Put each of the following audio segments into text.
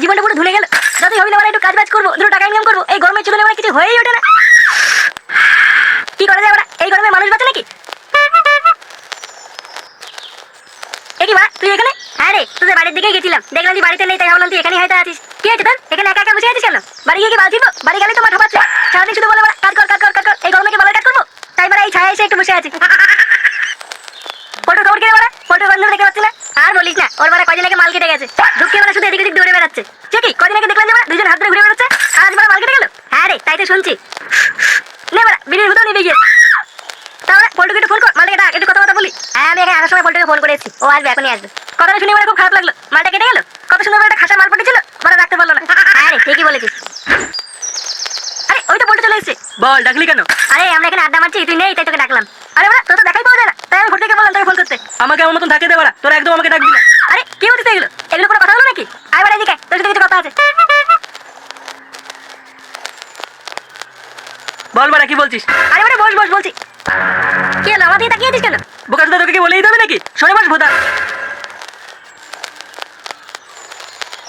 জীবনটা পুরো ধুলে গেল। যতই হবি না একটু কাজ বাজ করবো, দুটো টাকা ইনকাম করবো, এই গরমে চলে মানে কিছু হয়েই ওঠে না। কি করা যায় ওরা, এই গরমে মানুষ বাঁচে নাকি? কি মা তুই এখানে? হ্যাঁ রে, তোদের বাড়ির দিকে গেছিলাম, দেখলাম তুই বাড়িতে নেই, তাই ভাবলাম তুই এখানে হয়তো আছিস। কি হয়েছে তোর এখানে একা একা বসে আছিস কেন? বাড়ি গিয়ে কি বাল ছিড়বো? বাড়ি গেলে তো মাথা পাচ্ছে, সারাদিন শুধু বলে কাজ কর কাজ কর কাজ কর, এই গরমে কি বাবার কাজ করবো? তাই এই ছায়া এসে একটু বসে আছি। ফটো খবর কিনে ফটো বন্ধু দেখতে পাচ্ছি না। আর বলিস না, ওর মানে কদিন আগে মাল কেটে গেছে, ঢুকিয়ে মানে শুধু এদিক ওদিক দৌড়ে বেড়াচ্ছে। সে কি কদিন আগে দেখলাম যে দুজন হাত ধরে ঘুরে বেড়াচ্ছে, আর আজ মাল কেটে গেল। হ্যাঁ রে, তাই তো শুনছি। নে বিড়ির ভূতও নিবে গিয়ে। তাহলে পল্টুকে একটু ফোন কর, মালটাকে ডাক, একটু কথা বলি। হ্যাঁ আমি এখানে আসার সময় পল্টুকে ফোন করেছি, ও আসবে, এখনই আসবে। কথাটা শুনে খুব খারাপ লাগলো, মালটা কেটে গেল। কত সুন্দর একটা খাসা মাল পড়েছিল, বলে রাখতে পারলো না। হ্যাঁ রে, ঠিকই বলেছিস। আরে ওই তো পল্টু চলে এসেছে। বল, ডাকলি কেন? আরে আমরা এখানে আড্ডা মারছি, তুই নেই তাই তোকে ডাকলাম। আরে তোর তো দেখাই পাওয়া যায় না, তাই আমি ফোনটাকে বললাম তোকে ফোন করতে। আমাকে আমার মতন থাকে দে বাড়া, তোরা একদম আমাকে ডাকবি না। আরে কি বলছিস এগুলো? এগুলো কোনো কথা হলো নাকি? আয় বাড়া এদিকে, তোর সাথে কিছু কথা আছে। বল বাড়া, কি বলছিস? আরে বস বস বলছি। কি হলো, আমার দিকে তাকিয়ে আছিস কেন? বোকা চোদা, তোকে কি বলেই দেবে নাকি? সরে বস ভোদা।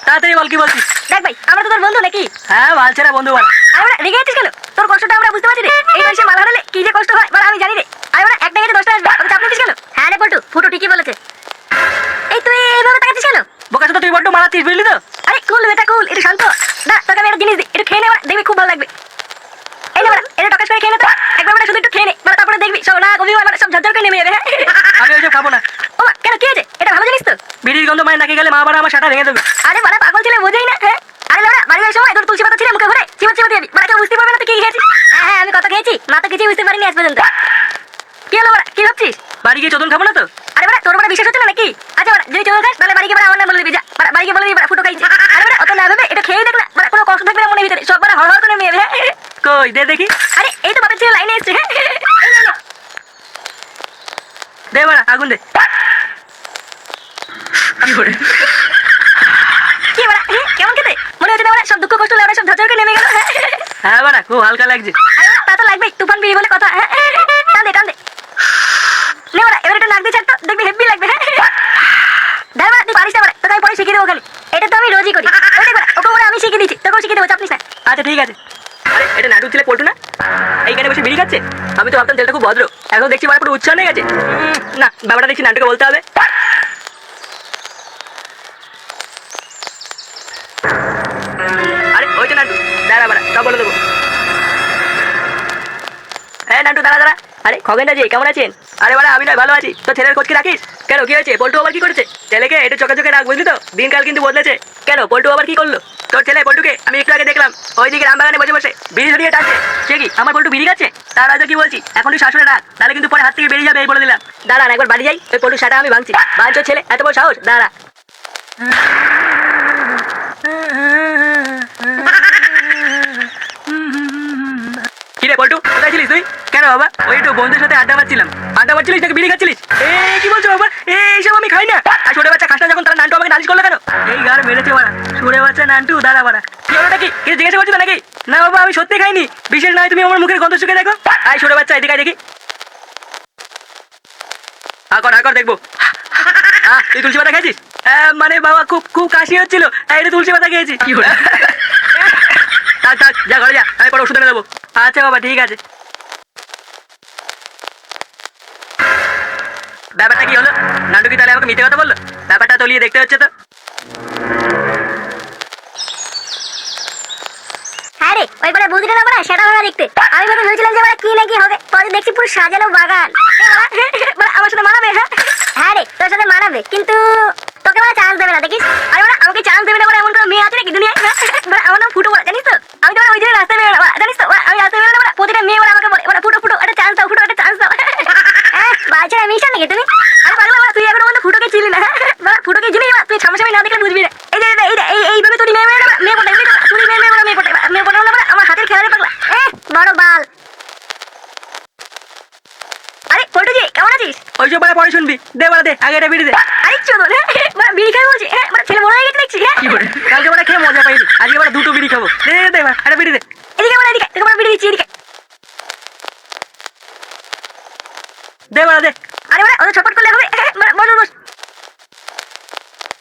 তাড়াতাড়ি বল, কি বলছিস? দেখ ভাই, আমরা তো তোর বন্ধু নাকি? হ্যাঁ, বালছেরা বন্ধু বাড়া। আরে রেগে আছিস কেন? তোর কষ্টটা আমরা বুঝতে পারছি রে, এই বয়সে মাল হারালে কি যে কষ্ট হয় বাড়া আমি জানি রে। আরে একটা গেছে 10টা আসবে, আমি চাপ নিচ্ছিস কেন? হ্যাঁ রে পল্টু, ফুটো ঠিকই বলেছে। এই তুই এইভাবে তাকাচ্ছিস কেন? বোকা চোদা, তুই বড্ড মারাচ্ছিস, বুঝলি তো? আরে কুল বেটা কুল, একটু শান্ত। না তোকে আমি একটা জিনিস দিই, একটু খেয়ে নে, দেখবি খুব ভালো লাগবে। এই না এটা টকাস করে খেয়ে নে তো, একবার শুধু একটু খেয়ে নে, তারপরে দেখবি সব না কবি সব ঝরঝর করে নেমে যাবে। আমি ওইসব খাবো না। ও কেন, কি হয়েছে? এটা ভালো জিনিস তো। বিড়ির গন্ধ মায়ের নাকে গেলে মা বাড়া আমার সাটা ভেঙে দেবে। আরে বাড়া পাগল ছেলে, বোঝেই না। হ্যাঁ আরে বাড়ি যাওয়ার সময় তোর তুলসী পাতা ছিল মুখে ভরে চিমট চিমট যাবি, কেউ বুঝতে পারবে না তুই কি খেয়েছিস। হ্যাঁ আমি কত খেয়েছি, মা তো কিছুই বুঝতে পারিনি আজ পর্যন্ত। কি হলো কি ভাবছিস? বাড়ি গিয়ে চোদন খাবো না তো? আরে তোর বিশ্বাস হচ্ছে না নাকি? আচ্ছা যদি চোদন খাস তাহলে বাড়ি গিয়ে আমার নাম বলে দিবি, যা বাড়ি গিয়ে বলে দিবি ফুটো খাইছি। আরে অত না ভেবে এটা খেয়েই দেখলে কোনো কষ্ট থাকবে না মনের ভিতরে, সব হড় হড় করে মেয়ে। কই দে দেখি। আরে এই তো বাপের ছেলে লাইনে এসছে। দে বাড়া, আগুন দে। কি করে? কি বাড়া কেমন খেতে? মনে হচ্ছে না সব দুঃখ কষ্ট সব ঝরঝর করে নেমে গেল। হ্যাঁ বাড়া, খুব হালকা লাগছে। তা তো লাগবেই, তুফান বিড়ি বলে কথা। টান দে টান দে। নে বাড়া, এবার একটু নাক দিয়ে ছাড় তো, দেখবি হেভি লাগবে। দাঁড়া বাড়া, তুই পারিস না বাড়া, তোকে আমি পরে শিখিয়ে দেবো খালি। এটা তো আমি রোজই করি। ওই দেখ ওকে বলে আমি শিখিয়ে দিচ্ছি, তোকেও শিখিয়ে দেবো, চাপ নিস না। আচ্ছা ঠিক আছে। আরে এটা নাটু ছেলে পল্টু না? এইখানে বসে বিড়ি খাচ্ছে। আমি তো ভাবতাম ছেলেটা খুব ভদ্র, এখন দেখছি বাড়া পুরো উচ্ছ্বাস হয়ে গেছে। না, ব্যাপারটা দেখছি নাটুকে বলতে হবে। আরে ওই তো নাটু, দাঁড়া বাড়া, সব বলে দেবো। হ্যাঁ নাটু, দাঁড়া দাঁড়া। আরে খগেনদা জি, কেমন আছেন? আরে বাড়া আমি নয় ভালো আছি, তো ছেলের খোঁজ কি রাখিস? কেন কি হয়েছে? পল্টু আবার কি করেছে? ছেলেকে একটু চোখে চোখে রাখ, বুঝলি তো? দিনকাল কিন্তু বদলেছে। কেন পল্টু আবার কি করলো? তোর ছেলে পল্টুকে আমি একটু আগে দেখলাম ওইদিকে রামবাগানে বসে বসে বিড়ি ধরিয়ে টানছে। সে কি আমার পল্টু বিড়ি খাচ্ছে? তার আগে কি বলছি, এখন তুই শাশুড়ে রাখ, তাহলে কিন্তু পরে হাত থেকে বেরিয়ে যাবে, এই বলে দিলাম। দাঁড়ান একবার বাড়ি যাই, ওই পল্টুর সাটা আমি ভাঙছি। বাঞ্চোর ছেলে, এত বড় সাহস! দাঁড়া। কিরে পল্টু, কোথায় ছিলিস তুই? কেন বাবা? ওই একটু বন্ধুদের সাথে আড্ডা মারছিলাম। আড্ডা মারছিলিস নাকি বিড়ি খাচ্ছিলিস? কি বলছো বাবা? এইসব আমি খাই না। আর ছোট বাচ্চা খাস না যখন, তারা নান্টু আমাকে নালিশ করলো কেন? এই গার মেরেছে বাড়া, ছোট বাচ্চা নান্টু, দাঁড়া বাড়া। কি হলো নাকি? কিছু জিজ্ঞাসা করছো নাকি? না বাবা, আমি সত্যি খাইনি। বিশেষ নয়, তুমি আমার মুখের গন্ধ শুকে দেখো। আয় ছোট বাচ্চা, এদিকে দেখি। আকর দেখবো। তুই তুলসী পাতা খেয়েছিস? মানে বাবা খুব খুব কাশি হচ্ছিল, এটা তুলসী পাতা খেয়েছি। কি হলো? থাক থাক, যা ঘরে যা, আমি পরে ওষুধ এনে দেবো। আচ্ছা বাবা, ঠিক আছে। ব্যাপারটা কি হলো? নান্টু কি তাহলে আমাকে মিথ্যে কথা বললো? ব্যাপারটা তলিয়ে দেখতে হচ্ছে তো। হ্যাঁ রে, ওই বলে বুঝলি না বলা, সেটা ভালো দেখতে। আমি ভেবে ভেবেছিলাম যে কি না কি হবে, পরে দেখছি পুরো সাজানো বাগান। আমার সাথে মানাবে? হ্যাঁ রে, তোর সাথে মানাবে, কিন্তু তোকে মানে চান্স দেবে না, দেখিস। আরে আমাকে চান্স দেবে না বলে এমন কোনো মেয়ে আছে নাকি দুনিয়ায়? আমার নাম ফুটো, জানিস তো? আমি তো ওই দিনে রাস্তায় বেরোলাম, জানিস তো? আমি রাস্তায় বেরোলাম, প্রতিটা মেয়ে আমাকে বলে ফুটো ফুটো একটা চান্স দাও, ফুটো একটা চান্স দাও। বাচ্চারা মিশা নাকি তুমি? আরে পাগলা, তুই এখনো পর্যন্ত ফুটোকে চিনি না? ফুটোকে চিনি, তুই সামনাসামনি না দেখলে বুঝবি না। এই যে এইভাবে তুই মেয়ে পড়ে, তুই মেয়ে পড়ে আমার হাতের খেলা পাগলা। বড় বাল। আরে পল্টুজি, কেমন আছিস? ওই সব পরে শুনবি, দে বাড়া দে, আগে এটা বিড়ি দে। আরে চোদন, বিড়ি খাই বলছি? ছেলে মনে হয়ে গেছে দেখছি। কি করে? কালকে বাড়া খেয়ে মজা পাইনি, আজকে বাড়া দুটো বিড়ি খাবো। দে দে বাড়া, একটা বিড়ি দে। এদিকে এদিকে তোকে বিড়ি দিচ্ছি, এদিকে দে বাড়া দে। আরে ওদের ছটপট করলে হবে। বস বস।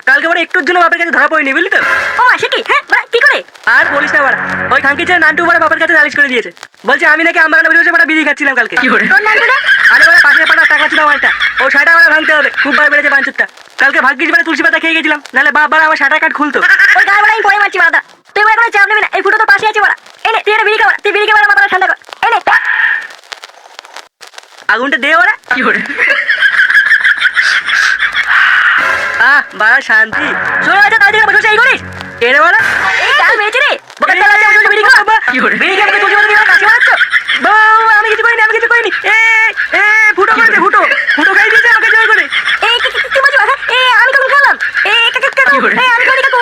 কালকে বড় একটুর জন্য বাপের কাছে ধরা পড়িনি বুঝলি তো। ও মা সে কি? হ্যাঁ বড়া কি করে? আর বলিস না বড়া, ওই খানকি ছেলে নান্টু বড় বাপের কাছে নালিশ করে দিয়েছে। বলছে আমি নাকি আমবাগানে বসে বসে বড়া বিড়ি খাচ্ছিলাম কালকে। তোর নান্টু রে? আরে বড়া পাশে পাড়া টাকা ছিল আমারটা, ও শাটা বড়া ভাঙতে হবে, খুব বার বেড়েছে পাঁচুরটা। কালকে ভাগ্যিস বড়া তুলসী পাতা খেয়ে গেছিলাম, নাহলে বাপ বড়া আমার শাটা কাট খুলতো। ওই গায়ে বড়া আমি পরে মারছি বাড়া। তুই বড়া কোনো চাপ নিবি না, এই ফুটো তো পাশে আছে বড়া। এনে তুই একটা বিড়ি খা বড়া, তুই বিড়ি খা বড়া, মাথাটা ঠান্ডা কর। এনে আগুনটা দে ওরা। বাড়া শান্তি। শোনো আচ্ছা তাই দিকে বসে এই করিস। এরে বড়া এই কাল মেরেছে রে। বোকা চালা আছে বসে বিড়ি খা। বিড়ি খেয়ে আমাকে তুলসী পাতা দিয়ে কাশি মারছ। বাবা, আমি কিছু করিনি, আমি কিছু করিনি। ফুটো করেছে, ফুটো ফুটো খাই দিয়েছে আমাকে জোর করে। এই কি বলছিস বাবা? এই আমি কখন খেলাম? এই কাকা এই আমি করি কাকু।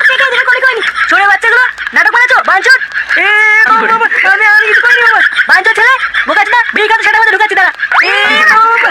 কে দিবে করি। ছোড়ে বাচ্চাগুলো নাটক বানাচ্ছো বাঞ্চুত। বাবা, আমি কিছু করিনি বাবা। বাঞ্চুত ছেলে বোকা চালা বিড়ি খাতে সেটা মধ্যে ঢুকাচ্ছি দাঁড়া। বাবা।